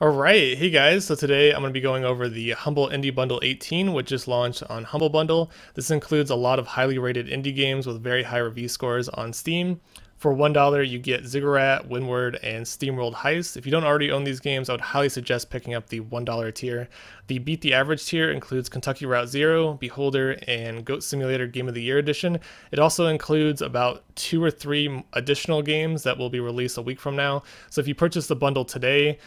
Alright, hey guys, so today I'm going to be going over the Humble Indie Bundle 18, which just launched on Humble Bundle. This includes a lot of highly rated indie games with very high review scores on Steam. For $1, you get Ziggurat, Windward, and SteamWorld Heist. If you don't already own these games, I would highly suggest picking up the $1 tier. The Beat the Average tier includes Kentucky Route Zero, Beholder, and Goat Simulator Game of the Year Edition. It also includes about 2 or 3 additional games that will be released a week from now. So if you purchase the bundle today,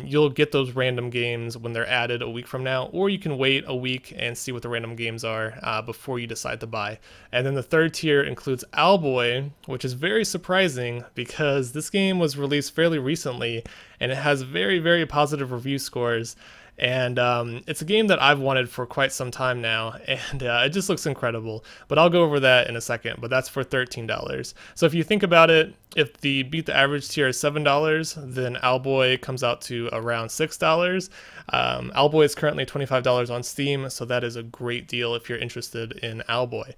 you'll get those random games when they're added a week from now, or you can wait a week and see what the random games are before you decide to buy. And then the third tier includes Owlboy, which is very surprising because this game was released fairly recently and it has very, very positive review scores. And it's a game that I've wanted for quite some time now, and it just looks incredible. But I'll go over that in a second, but that's for $13. So if you think about it, if the Beat the Average tier is $7, then Owlboy comes out to around $6. Owlboy is currently $25 on Steam, so that is a great deal if you're interested in Owlboy.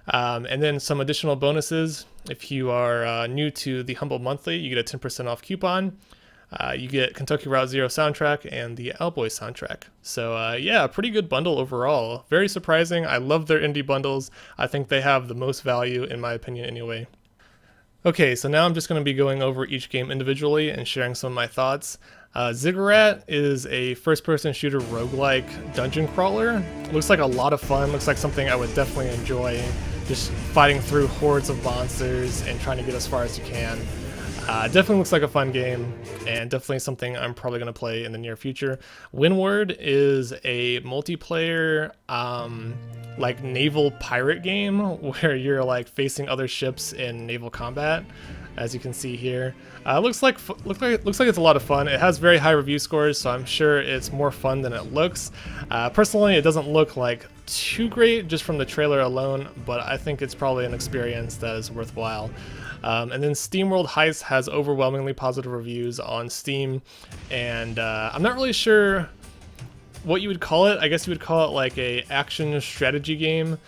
And then some additional bonuses. If you are new to the Humble Monthly, you get a 10% off coupon. You get Kentucky Route Zero soundtrack and the Owlboy soundtrack. So yeah, a pretty good bundle overall. Very surprising. I love their indie bundles. I think they have the most value in my opinion anyway. Okay, so now I'm just going to be going over each game individually and sharing some of my thoughts. Ziggurat is a first-person shooter roguelike dungeon crawler. Looks like a lot of fun. Looks like something I would definitely enjoy. Just fighting through hordes of monsters and trying to get as far as you can. Definitely looks like a fun game, and definitely something I'm probably going to play in the near future. Windward is a multiplayer, like naval pirate game where you're like facing other ships in naval combat, as you can see here. Looks like it's a lot of fun. It has very high review scores, so I'm sure it's more fun than it looks. Personally, it doesn't look like too great just from the trailer alone, but I think it's probably an experience that is worthwhile. And then SteamWorld Heist has overwhelmingly positive reviews on Steam, and I'm not really sure what you would call it. I guess you would call it like a action strategy game.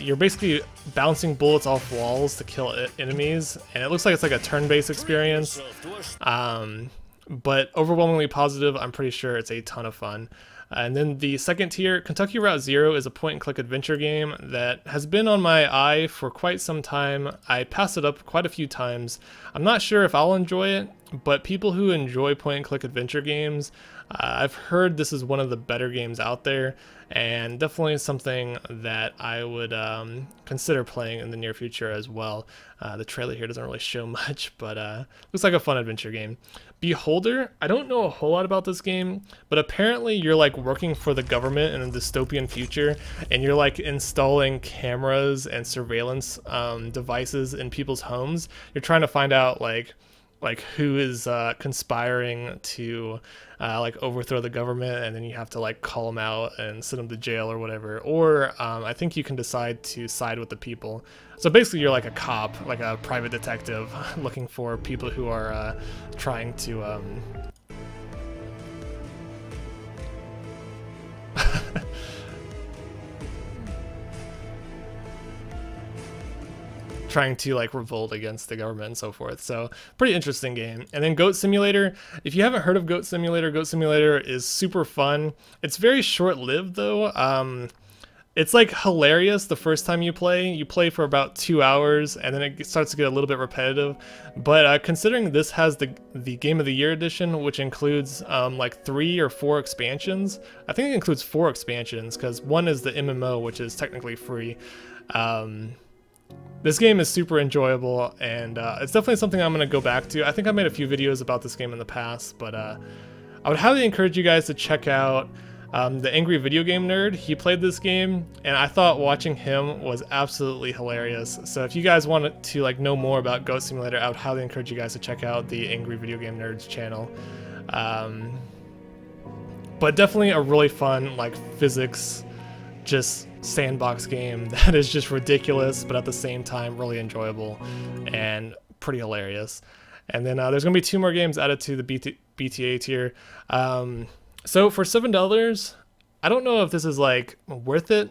You're basically bouncing bullets off walls to kill enemies, and it looks like it's like a turn-based experience. But overwhelmingly positive. I'm pretty sure it's a ton of fun. And then the second tier, Kentucky Route Zero, is a point-and-click adventure game that has been on my eye for quite some time. I passed it up quite a few times. I'm not sure if I'll enjoy it, but people who enjoy point-and-click adventure games, I've heard this is one of the better games out there, and definitely something that I would consider playing in the near future as well. The trailer here doesn't really show much, but looks like a fun adventure game. Beholder, I don't know a whole lot about this game, but apparently you're like working for the government in a dystopian future, and you're like installing cameras and surveillance devices in people's homes. You're trying to find out like who is conspiring to like overthrow the government, and then you have to like call them out and send them to jail or whatever. Or I think you can decide to side with the people. So basically you're like a cop, like a private detective looking for people who are trying to trying to like revolt against the government and so forth. So pretty interesting game. And then Goat Simulator, if you haven't heard of Goat Simulator is super fun. It's very short-lived though. It's like hilarious the first time you play. You play for about 2 hours and then it starts to get a little bit repetitive. But considering this has the Game of the Year edition, which includes like 3 or 4 expansions. I think it includes 4 expansions because one is the MMO, which is technically free. This game is super enjoyable, and it's definitely something I'm going to go back to. I think I made a few videos about this game in the past, but I would highly encourage you guys to check out the Angry Video Game Nerd. He played this game, and I thought watching him was absolutely hilarious. So if you guys want to like know more about Goat Simulator, I would highly encourage you guys to check out the Angry Video Game Nerd's channel. But definitely a really fun like physics just sandbox game that is just ridiculous, but at the same time really enjoyable and pretty hilarious. And then there's gonna be 2 more games added to the BTA tier. So for $7, I don't know if this is like worth it.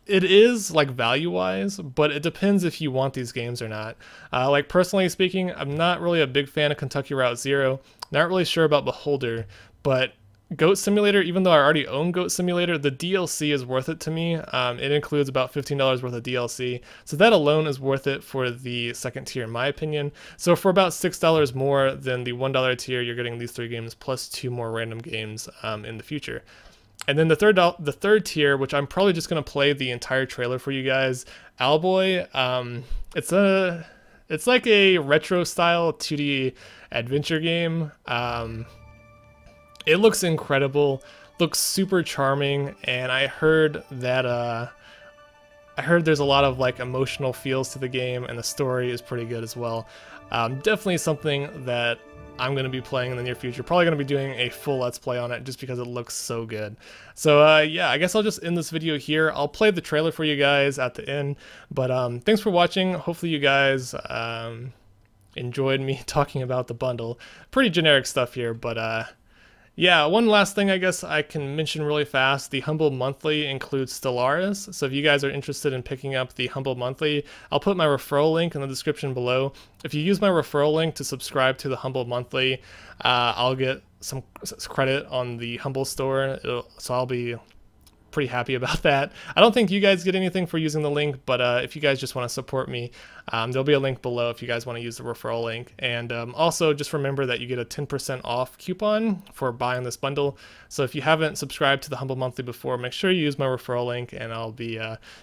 It is like value-wise, but it depends if you want these games or not. Like personally speaking, I'm not really a big fan of Kentucky Route Zero. Not really sure about Beholder, but Goat Simulator, even though I already own Goat Simulator, the DLC is worth it to me. It includes about $15 worth of DLC, so that alone is worth it for the second tier in my opinion. So for about $6 more than the $1 tier, you're getting these 3 games plus 2 more random games in the future. And then the third tier, which I'm probably just gonna play the entire trailer for you guys, Owlboy. It's like a retro style 2D adventure game. It looks incredible, looks super charming, and I heard that there's a lot of like emotional feels to the game, and the story is pretty good as well. Definitely something that I'm going to be playing in the near future. Probably going to be doing a full Let's Play on it just because it looks so good. So yeah, I guess I'll just end this video here. I'll play the trailer for you guys at the end, but thanks for watching. Hopefully you guys enjoyed me talking about the bundle. Pretty generic stuff here, but yeah, one last thing I guess I can mention really fast. The Humble Monthly includes Stellaris, so if you guys are interested in picking up the Humble Monthly, I'll put my referral link in the description below. If you use my referral link to subscribe to the Humble Monthly, I'll get some credit on the Humble store, so I'll be pretty happy about that. I don't think you guys get anything for using the link, but if you guys just want to support me, there'll be a link below if you guys want to use the referral link. And also just remember that you get a 10% off coupon for buying this bundle. So if you haven't subscribed to the Humble Monthly before, make sure you use my referral link, and I'll be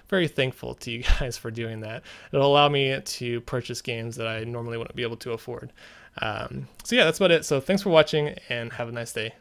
very thankful to you guys for doing that. It'll allow me to purchase games that I normally wouldn't be able to afford. So yeah, that's about it. So thanks for watching, and have a nice day.